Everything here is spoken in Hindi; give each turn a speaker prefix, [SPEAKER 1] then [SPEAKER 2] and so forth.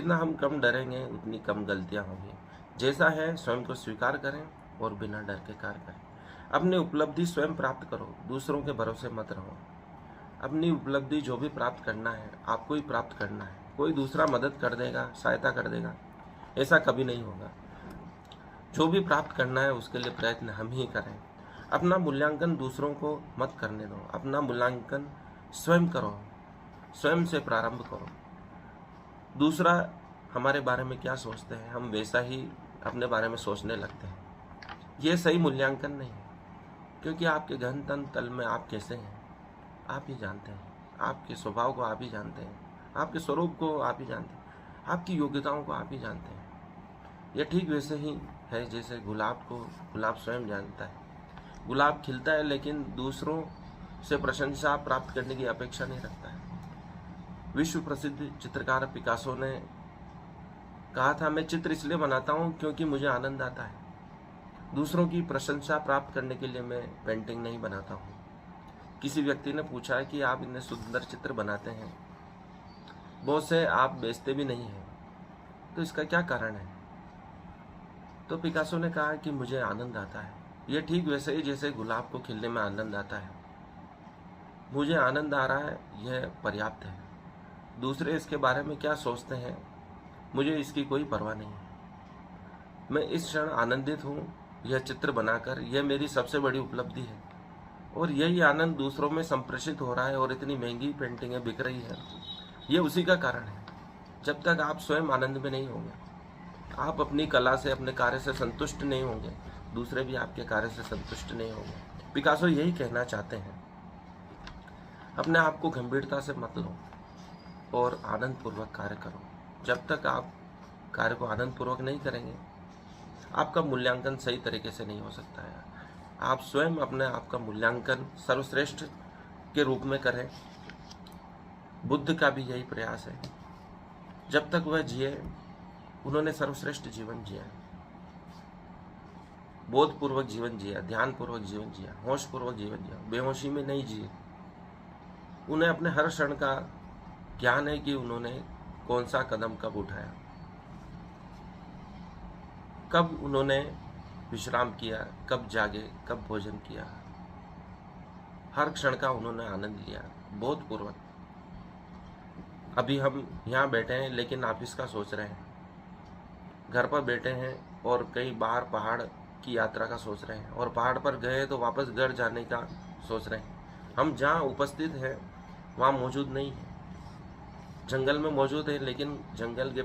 [SPEAKER 1] जितना हम कम डरेंगे उतनी कम गलतियां होंगी। जैसा है स्वयं को स्वीकार करें और बिना डर के कार्य करें। अपनी उपलब्धि स्वयं प्राप्त करो, दूसरों के भरोसे मत रहो। अपनी उपलब्धि जो भी प्राप्त करना है आपको ही प्राप्त करना है। कोई दूसरा मदद कर देगा, सहायता कर देगा, ऐसा कभी नहीं होगा। जो भी प्राप्त करना है उसके लिए प्रयत्न हम ही करें। अपना मूल्यांकन दूसरों को मत करने दो, अपना मूल्यांकन स्वयं करो, स्वयं से प्रारंभ करो। दूसरा हमारे बारे में क्या सोचते हैं हम वैसा ही अपने बारे में सोचने लगते हैं। ये सही मूल्यांकन नहीं है, क्योंकि आपके गहन तन तल में आप कैसे हैं आप ही जानते हैं। आपके स्वभाव को आप ही जानते हैं, आपके स्वरूप को आप ही जानते हैं, आपकी योग्यताओं को आप ही जानते हैं। यह ठीक वैसे ही है जैसे गुलाब को गुलाब स्वयं जानता है। गुलाब खिलता है लेकिन दूसरों से प्रशंसा प्राप्त करने की अपेक्षा नहीं रखता है। विश्व प्रसिद्ध चित्रकार पिकासो ने कहा था, मैं चित्र इसलिए बनाता हूँ क्योंकि मुझे आनंद आता है। दूसरों की प्रशंसा प्राप्त करने के लिए मैं पेंटिंग नहीं बनाता हूँ। किसी व्यक्ति ने पूछा है कि आप इतने सुंदर चित्र बनाते हैं, बहुत से आप बेचते भी नहीं हैं, तो इसका क्या कारण है? तो पिकासो ने कहा कि मुझे आनंद आता है। यह ठीक वैसे ही जैसे गुलाब को खिलने में आनंद आता है। मुझे आनंद आ रहा है, यह पर्याप्त है। दूसरे इसके बारे में क्या सोचते हैं मुझे इसकी कोई परवाह नहीं है। मैं इस क्षण आनंदित हूँ, यह चित्र बनाकर, यह मेरी सबसे बड़ी उपलब्धि है। और यही आनंद दूसरों में संप्रेषित हो रहा है और इतनी महंगी पेंटिंगें बिक रही है, ये उसी का कारण है। जब तक आप स्वयं आनंद में नहीं होंगे, आप अपनी कला से, अपने कार्य से संतुष्ट नहीं होंगे, दूसरे भी आपके कार्य से संतुष्ट नहीं होंगे। पिकासो यही कहना चाहते हैं, अपने आप को गंभीरता से मत लो और आनंद पूर्वक कार्य करो। जब तक आप कार्य को आनंद पूर्वक नहीं करेंगे, आपका मूल्यांकन सही तरीके से नहीं हो सकता है। आप स्वयं अपने आप का मूल्यांकन सर्वश्रेष्ठ के रूप में करें। बुद्ध का भी यही प्रयास है। जब तक वह जिए उन्होंने सर्वश्रेष्ठ जीवन जिया, बोधपूर्वक जीवन जिया, ध्यानपूर्वक जीवन जिया, होशपूर्वक जीवन जिया, बेहोशी में नहीं जिए। उन्हें अपने हर क्षण का ज्ञान है कि उन्होंने कौन सा कदम कब उठाया, कब उन्होंने विश्राम किया, कब जागे, कब भोजन किया। हर क्षण का उन्होंने आनंद लिया बोधपूर्वक। अभी हम यहाँ बैठे हैं लेकिन ऑफिस का सोच रहे हैं, घर पर बैठे हैं और कई बार पहाड़ की यात्रा का सोच रहे हैं, और पहाड़ पर गए तो वापस घर जाने का सोच रहे हैं। हम जहाँ उपस्थित हैं वहाँ मौजूद नहीं है। जंगल में मौजूद है लेकिन जंगल के